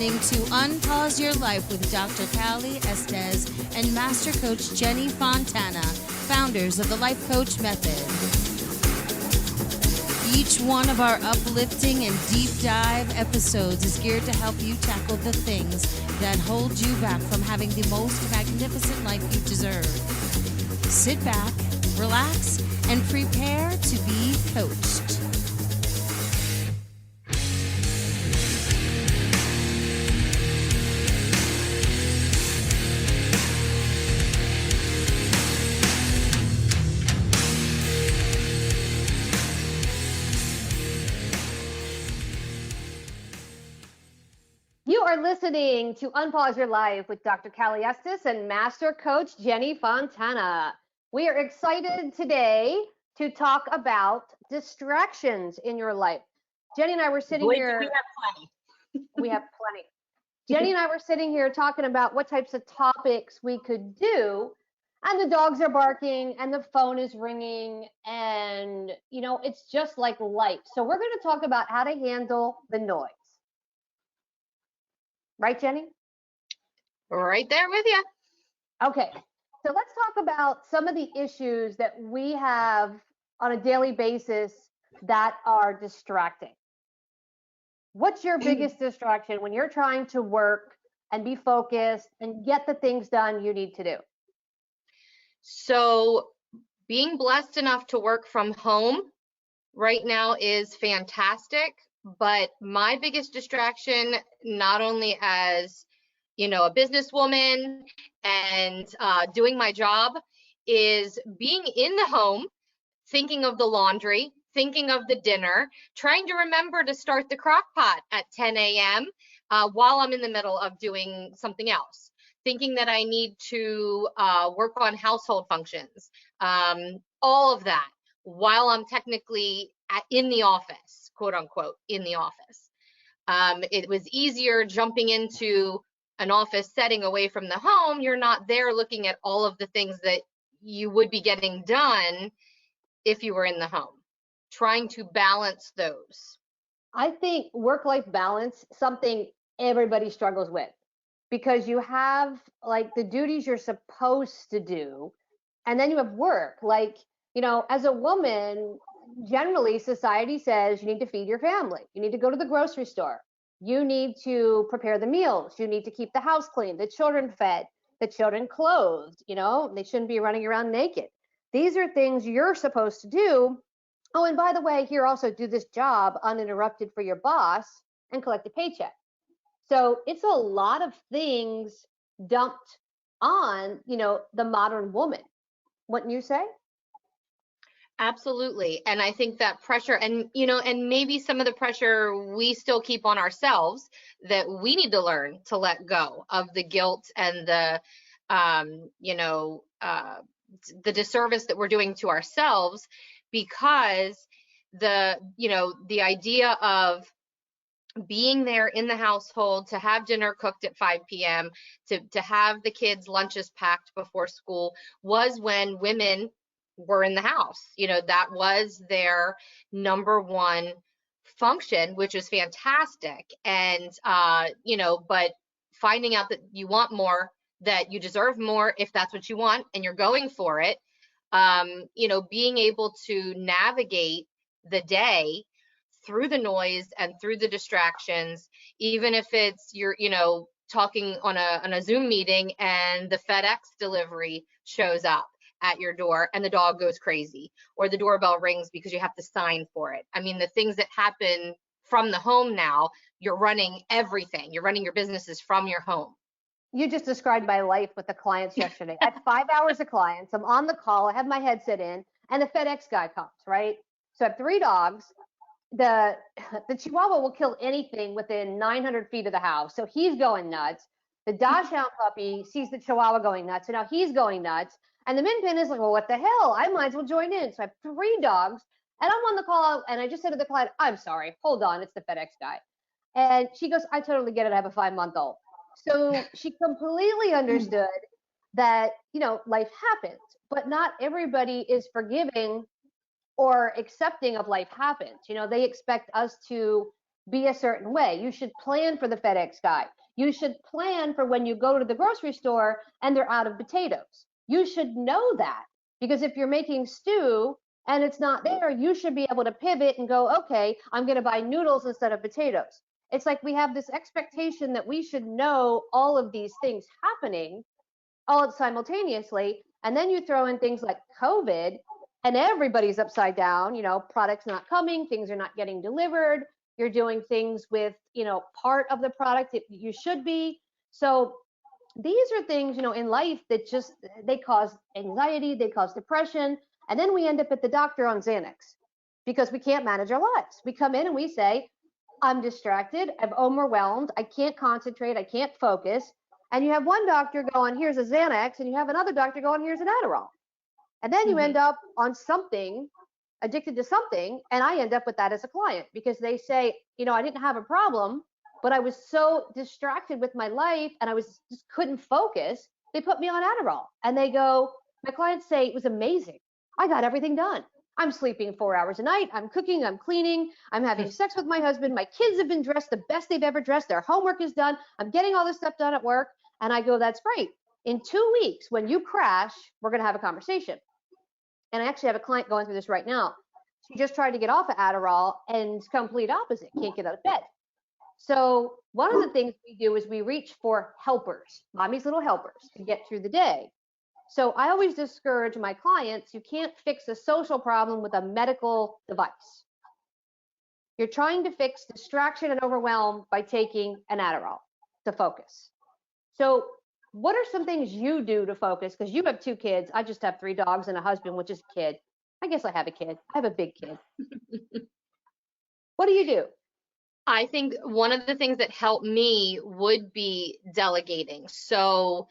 listening to Unpause Your Life with Dr. Cali Estes and Master Coach Jenny Fontana, founders of the Life Coach Method. Each one of our uplifting and deep dive episodes is geared to help you tackle the things that hold you back from having the most magnificent life you deserve. Sit back, relax, and prepare to be coached. You are listening to Unpause Your Life with Dr. Cali Estes and Master Coach Jenny Fontana. We are excited today to talk about distractions in your life. Jenny and I were sitting here. We have plenty. We have plenty. Jenny and I were sitting here talking about what types of topics we could do, and the dogs are barking and the phone is ringing, and it's just like life. So we're going to talk about how to handle the noise. Right, Jenny? Right there with you. Okay, so let's talk about some of the issues that we have on a daily basis that are distracting. What's your biggest distraction when you're trying to work and be focused and get the things done you need to do? So being blessed enough to work from home right now is fantastic. But my biggest distraction, not only as, a businesswoman and doing my job, is being in the home, thinking of the laundry, thinking of the dinner, trying to remember to start the crock pot at 10 a.m. While I'm in the middle of doing something else, thinking that I need to work on household functions, all of that while I'm technically in the office, quote unquote, in the office. It was easier jumping into an office setting away from the home. You're not there looking at all of the things that you would be getting done if you were in the home. Trying to balance those. I think work-life balance, something everybody struggles with, because you have like the duties you're supposed to do, and then you have work. Like, as a woman, generally society says you need to feed your family. You need to go to the grocery store. You need to prepare the meals. You need to keep the house clean, the children fed, the children clothed. They shouldn't be running around naked. These are things you're supposed to do. Oh, and by the way, here also do this job uninterrupted for your boss and collect a paycheck. So it's a lot of things dumped on, the modern woman. Wouldn't you say? Absolutely. And I think that pressure and maybe some of the pressure we still keep on ourselves, that we need to learn to let go of the guilt and the disservice that we're doing to ourselves, because the idea of being there in the household, to have dinner cooked at 5 p.m., to have the kids' lunches packed before school, was when women were in the house. That was their number one function, which is fantastic. And, but finding out that you want more, that you deserve more if that's what you want and you're going for it, being able to navigate the day through the noise and through the distractions, even if it's you're talking on a Zoom meeting and the FedEx delivery shows up at your door and the dog goes crazy, or the doorbell rings because you have to sign for it. I mean, the things that happen from the home now, you're running everything. You're running your businesses from your home. You just described my life with the clients yesterday. I had 5 hours of clients. I'm on the call. I have my headset in, and the FedEx guy comes, right? So I have 3 dogs. The Chihuahua will kill anything within 900 feet of the house. So he's going nuts. The Dachshund puppy sees the Chihuahua going nuts. So now he's going nuts. And the Min Pin is like, well, what the hell? I might as well join in. So I have 3 dogs, and I'm on the call, and I just said to the client, I'm sorry, hold on, it's the FedEx guy. And she goes, I totally get it. I have a 5-month-old. So she completely understood that, life happens, but not everybody is forgiving or accepting of life happens. They expect us to be a certain way. You should plan for the FedEx guy. You should plan for when you go to the grocery store and they're out of potatoes. You should know that, because if you're making stew and it's not there, you should be able to pivot and go, okay, I'm going to buy noodles instead of potatoes. It's like we have this expectation that we should know all of these things happening all simultaneously. And then you throw in things like COVID and everybody's upside down, you know, products not coming, things are not getting delivered. You're doing things with, you know, part of the product that you should be. So these are things, you know, in life that just, they cause anxiety, they cause depression. And then we end up at the doctor on Xanax because we can't manage our lives. We come in and we say, I'm distracted, I'm overwhelmed, I can't concentrate, I can't focus. And you have one doctor going, here's a Xanax, and you have another doctor going, here's an Adderall. And then you end up on something, addicted to something, and I end up with that as a client because they say, you know, I didn't have a problem, but I was so distracted with my life and I was just couldn't focus. They put me on Adderall, and they go, my clients say it was amazing. I got everything done. I'm sleeping 4 hours a night. I'm cooking, I'm cleaning, I'm having sex with my husband. My kids have been dressed the best they've ever dressed. Their homework is done. I'm getting all this stuff done at work. And I go, that's great. In 2 weeks, when you crash, we're going to have a conversation. And I actually have a client going through this right now. She just tried to get off of Adderall and it's complete opposite, can't get out of bed. So one of the things we do is we reach for helpers, mommy's little helpers, to get through the day. So I always discourage my clients, you can't fix a social problem with a medical device. You're trying to fix distraction and overwhelm by taking an Adderall to focus. So what are some things you do to focus? Because you have 2 kids. I just have 3 dogs and a husband, which is a kid. I guess I have a kid. I have a big kid. What do you do? I think one of the things that helped me would be delegating. So,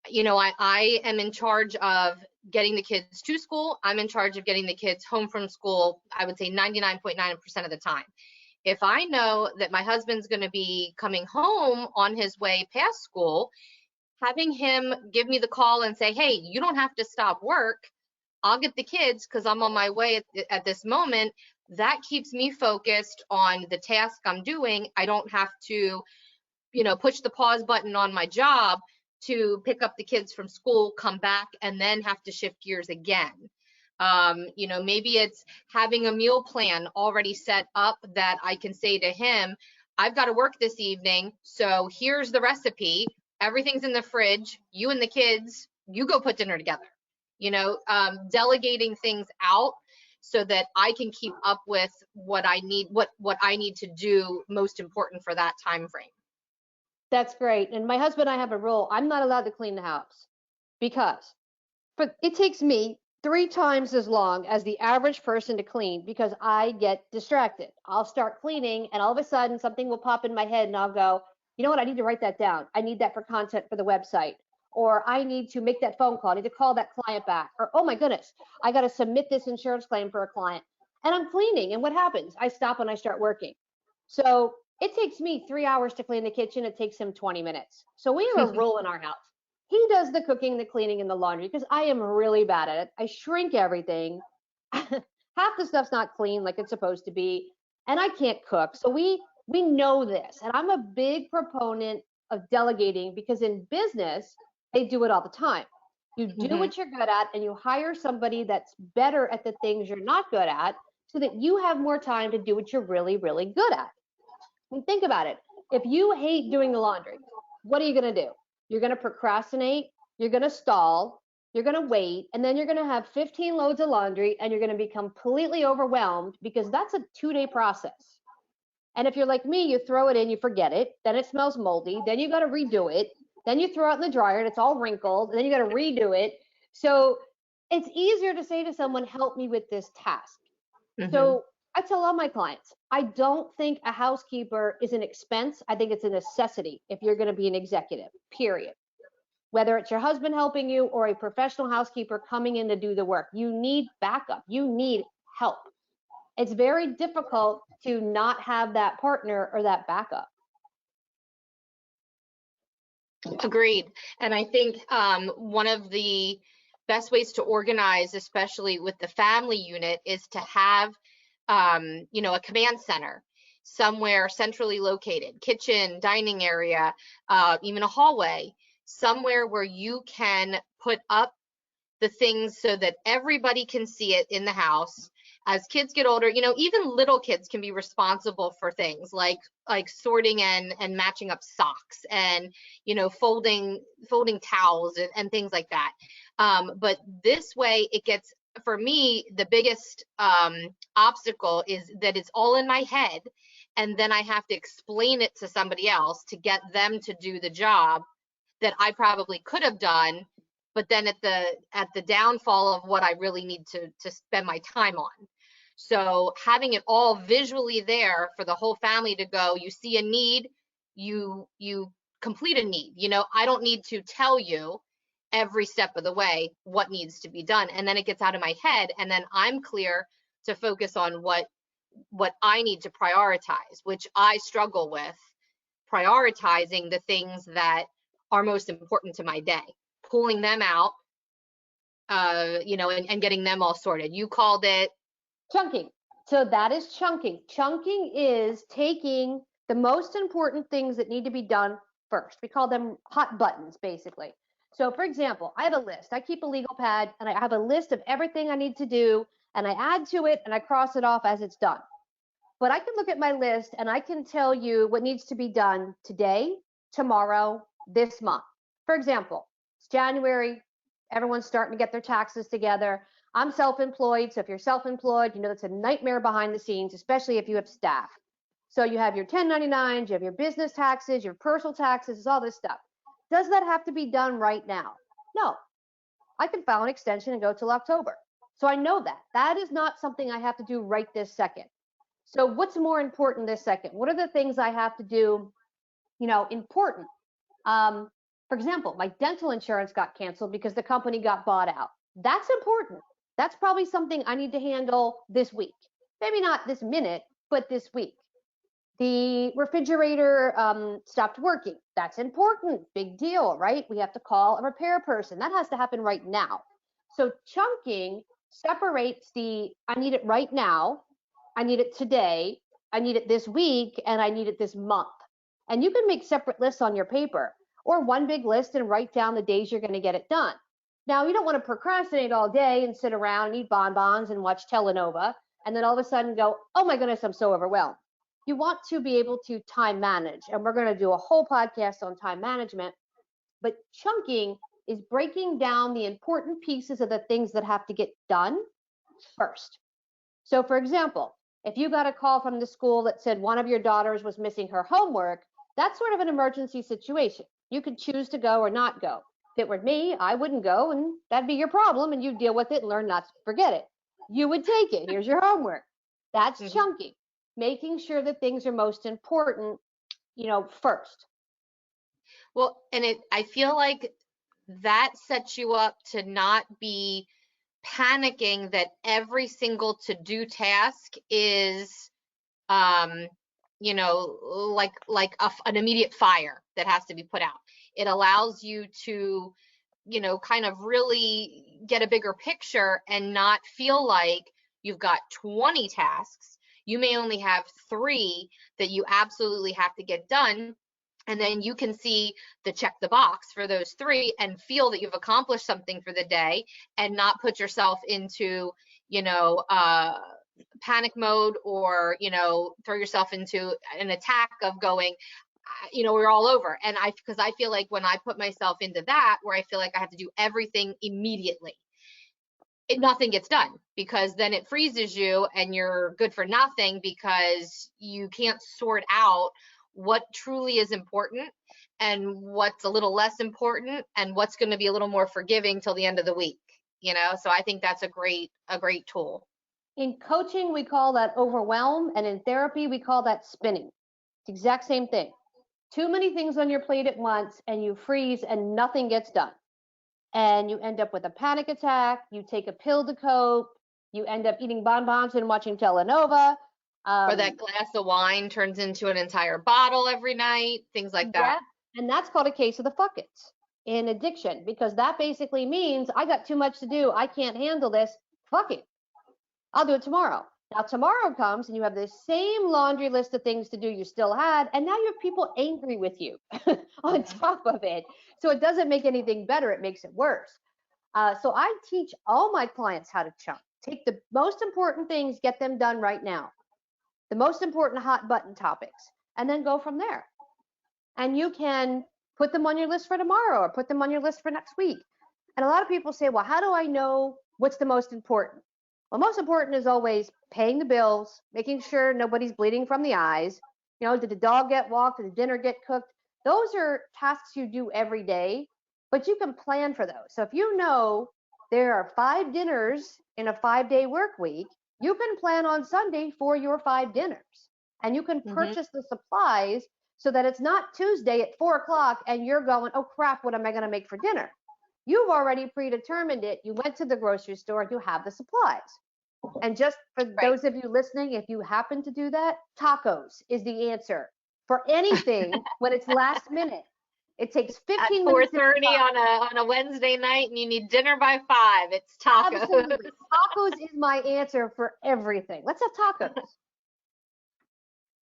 you know, I am in charge of getting the kids to school. I'm in charge of getting the kids home from school, I would say 99.9% of the time. If I know that my husband's going to be coming home on his way past school, having him give me the call and say, hey, you don't have to stop work. I'll get the kids because I'm on my way at this moment. That keeps me focused on the task I'm doing. I don't have to, you know, push the pause button on my job to pick up the kids from school, come back, and then have to shift gears again. You know, maybe it's having a meal plan already set up that I can say to him, I've got to work this evening, so here's the recipe. Everything's in the fridge. You and the kids, you go put dinner together. You know, delegating things out so that I can keep up with what I need, what I need to do most important for that time frame. That's great. And my husband and I have a rule. I'm not allowed to clean the house because it takes me 3 times as long as the average person to clean because I get distracted. I'll start cleaning and all of a sudden something will pop in my head and I'll go, you know what? I need to write that down. I need that for content for the website. Or I need to make that phone call. I need to call that client back. Or, oh my goodness, I got to submit this insurance claim for a client. And I'm cleaning. And what happens? I stop and I start working. So it takes me 3 hours to clean the kitchen. It takes him 20 minutes. So we have a rule in our house. He does the cooking, the cleaning, and the laundry because I am really bad at it. I shrink everything. Half the stuff's not clean like it's supposed to be. And I can't cook. So we know this. And I'm a big proponent of delegating because in business, they do it all the time. You do what you're good at and you hire somebody that's better at the things you're not good at so that you have more time to do what you're really, really good at. And think about it. If you hate doing the laundry, what are you going to do? You're going to procrastinate, you're going to stall, you're going to wait, and then you're going to have 15 loads of laundry and you're going to be completely overwhelmed because that's a 2-day process. And if you're like me, you throw it in, you forget it, then it smells moldy, then you got to redo it. Then you throw it in the dryer and it's all wrinkled, and then you got to redo it. So it's easier to say to someone, help me with this task. So I tell all my clients, I don't think a housekeeper is an expense. I think it's a necessity if you're going to be an executive, period. Whether it's your husband helping you or a professional housekeeper coming in to do the work, you need backup. You need help. It's very difficult to not have that partner or that backup. Agreed. And I think one of the best ways to organize, especially with the family unit, is to have, you know, a command center. somewhere centrally located, kitchen, dining area, even a hallway, somewhere where you can put up the things so that everybody can see it in the house. As kids get older, even little kids can be responsible for things like sorting and matching up socks and, folding towels and things like that. But this way it gets, for me, the biggest obstacle is that it's all in my head. And then I have to explain it to somebody else to get them to do the job that I probably could have done, but then at the downfall of what I really need to spend my time on. So having it all visually there for the whole family to go, you see a need, you complete a need. I don't need to tell you every step of the way what needs to be done. And then it gets out of my head, and then I'm clear to focus on what I need to prioritize, which I struggle with prioritizing the things that are most important to my day, pulling them out, and getting them all sorted. You called it chunking. So that is chunking. Chunking is taking the most important things that need to be done first. We call them hot buttons, basically. So for example, I have a list. I keep a legal pad and I have a list of everything I need to do, and I add to it and I cross it off as it's done. But I can look at my list and I can tell you what needs to be done today, tomorrow, this month. For example, it's January. Everyone's starting to get their taxes together. I'm self-employed. So if you're self-employed, that's a nightmare behind the scenes, especially if you have staff. So you have your 1099s, you have your business taxes, your personal taxes, all this stuff. Does that have to be done right now? No. I can file an extension and go till October. So I know that. That is not something I have to do right this second. So what's more important this second? What are the things I have to do, important? For example, my dental insurance got canceled because the company got bought out. That's important. That's probably something I need to handle this week. Maybe not this minute, but this week. The refrigerator stopped working. That's important. Big deal, right? We have to call a repair person. That has to happen right now. So chunking separates I need it right now, I need it today, I need it this week, and I need it this month. And you can make separate lists on your paper, or one big list and write down the days you're going to get it done. Now, you don't want to procrastinate all day and sit around and eat bonbons and watch telenova, and then all of a sudden go, oh my goodness, I'm so overwhelmed. You want to be able to time manage, and we're going to do a whole podcast on time management. But chunking is breaking down the important pieces of the things that have to get done first. So for example, if you got a call from the school that said one of your daughters was missing her homework, that's sort of an emergency situation. You could choose to go or not go. If it were me, I wouldn't go, and that'd be your problem, and you deal with it and learn not to forget it. You would take it. Here's your homework. That's chunking, making sure that things are most important, first. Well, and I feel like that sets you up to not be panicking that every single to-do task is, like an immediate fire that has to be put out. It allows you to, kind of really get a bigger picture and not feel like you've got 20 tasks. You may only have 3 that you absolutely have to get done. And then you can see the check the box for those 3 and feel that you've accomplished something for the day, and not put yourself into, panic mode, or, throw yourself into an attack of going, we're all over. And because I feel like when I put myself into that, where I feel like I have to do everything immediately, nothing gets done, because then it freezes you and you're good for nothing, because you can't sort out what truly is important and what's a little less important and what's going to be a little more forgiving till the end of the week, so I think that's a great tool. In coaching, we call that overwhelm, and in therapy, we call that spinning. It's the exact same thing. Too many things on your plate at once, and you freeze and nothing gets done. And you end up with a panic attack, you take a pill to cope, you end up eating bonbons and watching telenova. Or that glass of wine turns into an entire bottle every night, things like that. Yeah, and that's called a case of the fuckets in addiction, because that basically means I got too much to do, I can't handle this, fuck it, I'll do it tomorrow. Now tomorrow comes and you have the same laundry list of things to do you still had, and now you have people angry with you on top of it. So it doesn't make anything better, it makes it worse. So I teach all my clients how to chunk. Take the most important things, get them done right now. The most important hot button topics, and then go from there. And you can put them on your list for tomorrow or put them on your list for next week. And a lot of people say, well, how do I know what's the most important? Well, most important is always paying the bills, making sure nobody's bleeding from the eyes. You know, did the dog get walked? Did the dinner get cooked? Those are tasks you do every day, but you can plan for those. So if you know there are 5 dinners in a 5-day work week, you can plan on Sunday for your 5 dinners. And you can purchase the supplies so that it's not Tuesday at 4 o'clock and you're going, oh crap, what am I going to make for dinner? You've already predetermined it. You went to the grocery store, you have the supplies. And just for those of you listening, if you happen to do that, tacos is the answer for anything when it's last minute. It takes 15 minutes. At 4:30 on a Wednesday night, and you need dinner by 5. It's tacos. Absolutely. Tacos is my answer for everything. Let's have tacos.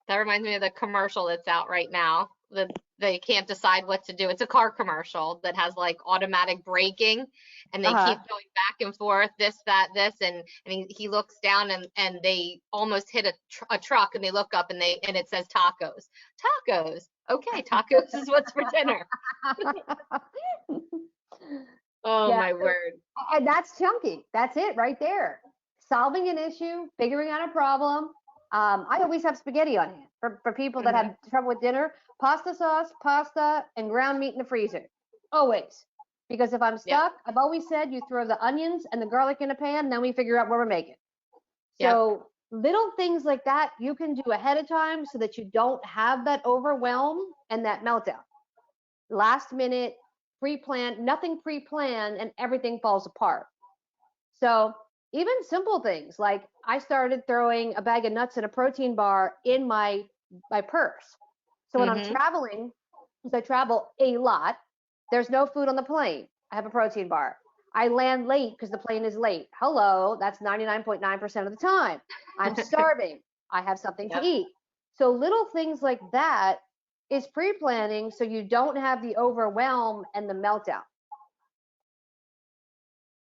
That reminds me of the commercial that's out right now. They can't decide what to do. It's a car commercial that has like automatic braking, and they keep going back and forth, this, that, this, and he looks down and they almost hit a truck, and they look up and it says tacos. Tacos. Okay, tacos is what's for dinner. Oh yeah, my word. And that's chunky. That's it right there. Solving an issue, figuring out a problem. I always have spaghetti on hand for people that have trouble with dinner. Pasta sauce, pasta, and ground meat in the freezer. Always. Because if I'm stuck, I've always said you throw the onions and the garlic in a pan, and then we figure out what we're making. So little things like that you can do ahead of time so that you don't have that overwhelm and that meltdown. Last minute, pre-planned, nothing pre-planned, and everything falls apart. So even simple things like I started throwing a bag of nuts and a protein bar in my purse. So when I'm traveling, because I travel a lot, there's no food on the plane. I have a protein bar. I land late because the plane is late. Hello, that's 99.9% of the time. I'm starving. I have something to eat. So little things like that is pre-planning so you don't have the overwhelm and the meltdown.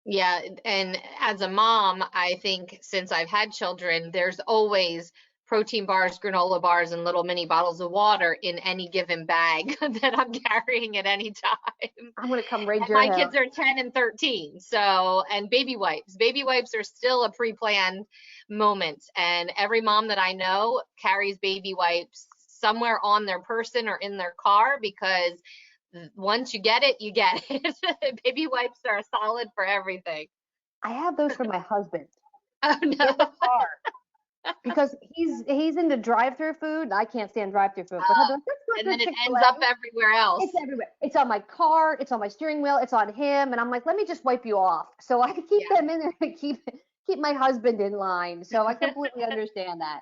Yeah, and as a mom, I think since I've had children, there's always protein bars, granola bars, and little mini bottles of water in any given bag that I'm carrying at any time. I'm going to come raid your house. My kids are 10 and 13. So, and baby wipes. Baby wipes are still a pre-planned moment. And every mom that I know carries baby wipes somewhere on their person or in their car, because once you get it, you get it. Baby wipes are solid for everything. I have those for my husband. Oh no. In the car. Because he's into drive-through food. I can't stand drive-through food. But and then it ends up everywhere else. It's everywhere. It's on my car. It's on my steering wheel. It's on him. And I'm like, let me just wipe you off. So I keep them in there and keep my husband in line. So I completely understand that.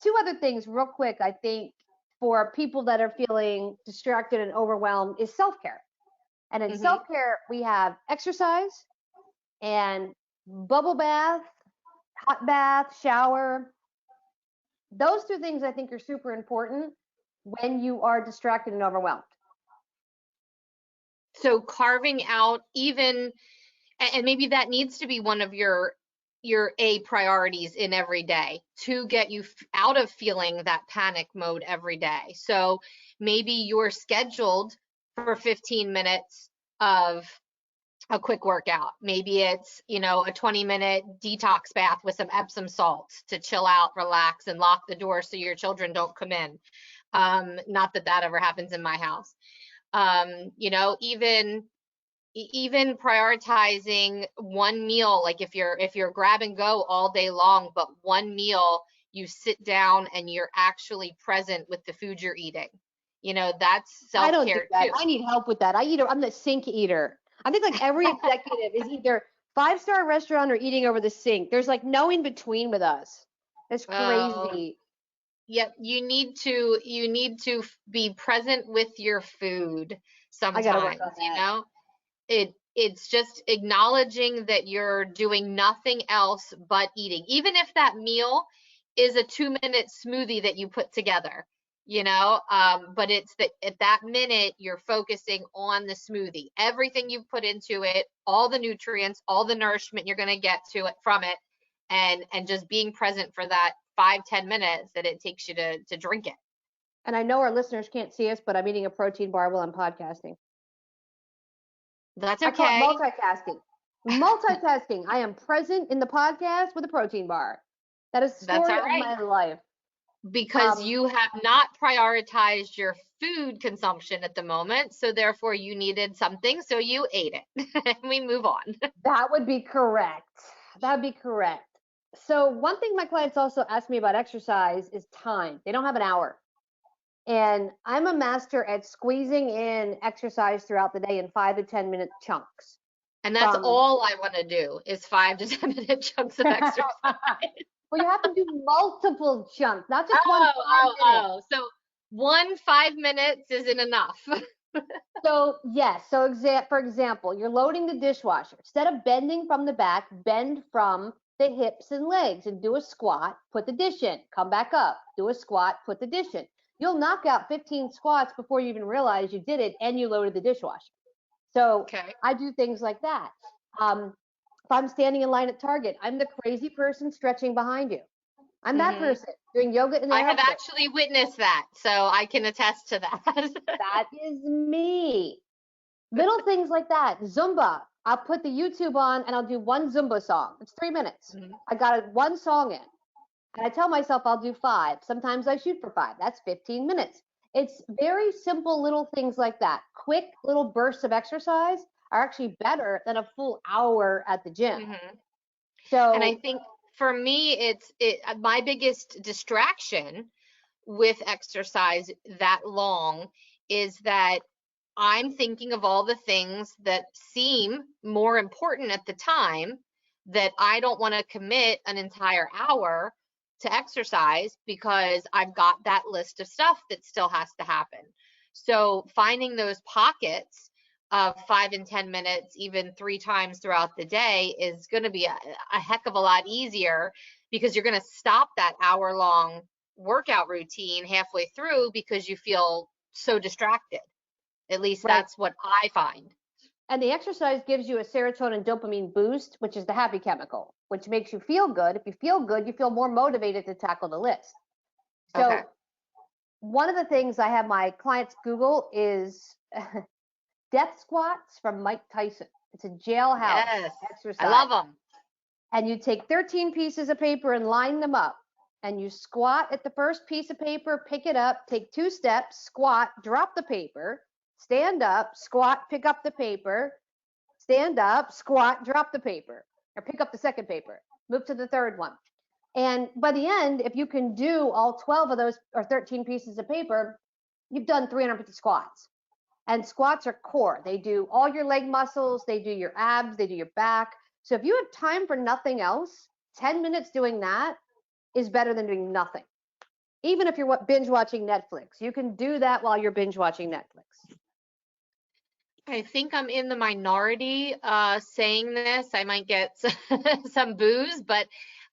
2 other things real quick, I think, for people that are feeling distracted and overwhelmed is self-care. And in self-care, we have exercise and bubble bath, hot bath, shower. Those 2 things I think are super important when you are distracted and overwhelmed. So carving out even, and maybe that needs to be one of your priorities in every day to get you out of feeling that panic mode every day. So maybe you're scheduled for 15 minutes of a quick workout. Maybe it's, a 20-minute detox bath with some Epsom salts to chill out, relax, and lock the door so your children don't come in. Not that ever happens in my house. Even prioritizing one meal, like if you're grab and go all day long, but one meal you sit down and you're actually present with the food you're eating. That's self-care. I don't do that. too. I need help with that. I'm the sink eater. I think like every executive is either 5-star restaurant or eating over the sink. There's like no in between with us. It's crazy. Yep, you need to be present with your food sometimes. I gotta work on that. it's just acknowledging that you're doing nothing else but eating, even if that meal is a 2-minute smoothie that you put together, but it's that at that minute you're focusing on the smoothie, everything you've put into it, all the nutrients, all the nourishment you're going to get to it from it, and just being present for that 5-10 minutes that it takes you to drink it. And I know our listeners can't see us, but I'm eating a protein bar while I'm podcasting. That's I call okay. it multitasking. Multitasking. I am present in the podcast with a protein bar. That is the story of my life. Because you have not prioritized your food consumption at the moment, so therefore you needed something, so you ate it. And we move on. That would be correct. That would be correct. So one thing my clients also ask me about exercise is time. They don't have an hour. And I'm a master at squeezing in exercise throughout the day in 5 to 10 minute chunks. And that's all I want to do is 5 to 10 minute chunks of exercise. Well, you have to do multiple chunks, not just one 5 minutes. So 1 5 minutes isn't enough. So yes. So for example, you're loading the dishwasher. Instead of bending from the back, bend from the hips and legs and do a squat, put the dish in, come back up, do a squat, put the dish in. You'll knock out 15 squats before you even realize you did it and you loaded the dishwasher. So I do things like that. If I'm standing in line at Target, I'm the crazy person stretching behind you. I'm that person doing yoga in the airport. I have actually witnessed that, so I can attest to that. That is me. Little things like that. Zumba. I'll put the YouTube on and I'll do one Zumba song. It's 3 minutes. I got one song in. And I tell myself I'll do 5. Sometimes I shoot for 5. That's 15 minutes. It's very simple little things like that. Quick little bursts of exercise are actually better than a full hour at the gym. So, and I think for me, my biggest distraction with exercise that long is that I'm thinking of all the things that seem more important at the time, that I don't want to commit an entire hour to exercise because I've got that list of stuff that still has to happen. So finding those pockets of 5 and 10 minutes, even 3 times throughout the day, is going to be a heck of a lot easier, because you're going to stop that hour-long workout routine halfway through because you feel so distracted. At least that's what I find. And the exercise gives you a serotonin dopamine boost, which is the happy chemical, which makes you feel good. If you feel good, you feel more motivated to tackle the list. So one of the things I have my clients Google is death squats from Mike Tyson. It's a jailhouse exercise. I love them. And you take 13 pieces of paper and line them up. And you squat at the first piece of paper, pick it up, take 2 steps, squat, drop the paper, stand up, squat, pick up the paper, stand up, squat, drop the paper, or pick up the second paper, move to the third one. And by the end, if you can do all 12 of those or 13 pieces of paper, you've done 350 squats. And squats are core. They do all your leg muscles, they do your abs, they do your back. So if you have time for nothing else, 10 minutes doing that is better than doing nothing. Even if you're binge watching Netflix, you can do that while you're binge watching Netflix. I think I'm in the minority saying this. I might get some boos, but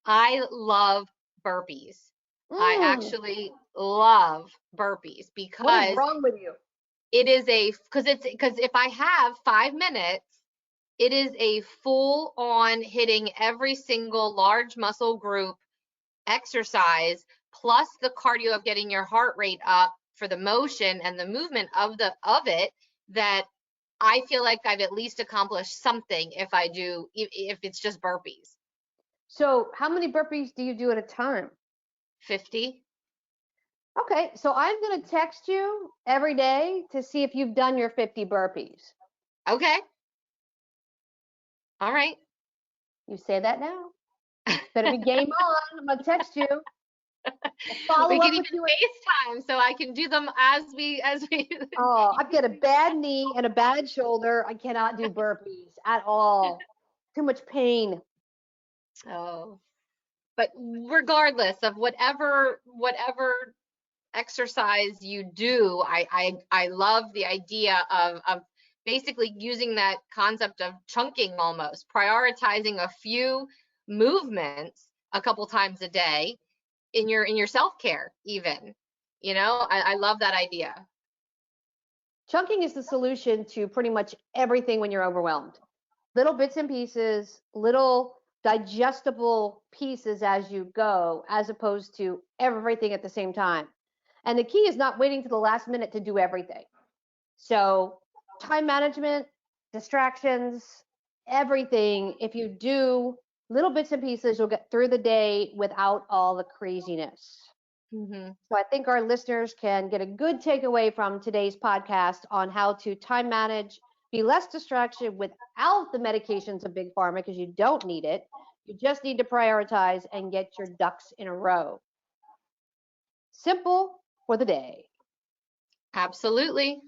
I love burpees. I actually love burpees because what is wrong with you? It is because if I have 5 minutes, it is a full on hitting every single large muscle group exercise, plus the cardio of getting your heart rate up for the motion and the movement of it, that I feel like I've at least accomplished something if it's just burpees. So how many burpees do you do at a time? 50. Okay, so I'm going to text you every day to see if you've done your 50 burpees. Okay. All right. You say that now. Better be game on. I'm going to text you. We can even FaceTime so I can do them as we. Oh, I've got a bad knee and a bad shoulder. I cannot do burpees at all. Too much pain. Oh, but regardless of whatever exercise you do, I love the idea of basically using that concept of chunking, almost prioritizing a few movements a couple times a day in your self-care even. I love that idea. Chunking is the solution to pretty much everything when you're overwhelmed. Little bits and pieces, little digestible pieces as you go, as opposed to everything at the same time. And the key is not waiting to the last minute to do everything. So time management, distractions, everything. If you do little bits and pieces, you'll get through the day without all the craziness. Mm-hmm. So I think our listeners can get a good takeaway from today's podcast on how to time manage, be less distracted without the medications of Big Pharma, because you don't need it. You just need to prioritize and get your ducks in a row. Simple for the day. Absolutely.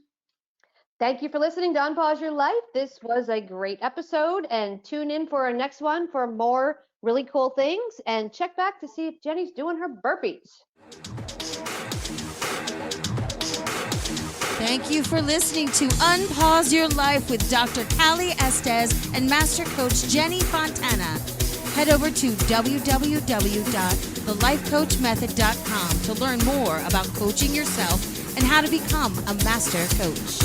Thank you for listening to Unpause Your Life. This was a great episode, and tune in for our next one for more really cool things, and check back to see if Jenny's doing her burpees. Thank you for listening to Unpause Your Life with Dr. Cali Estes and Master Coach Jenny Fontana. Head over to www.thelifecoachmethod.com to learn more about coaching yourself and how to become a master coach.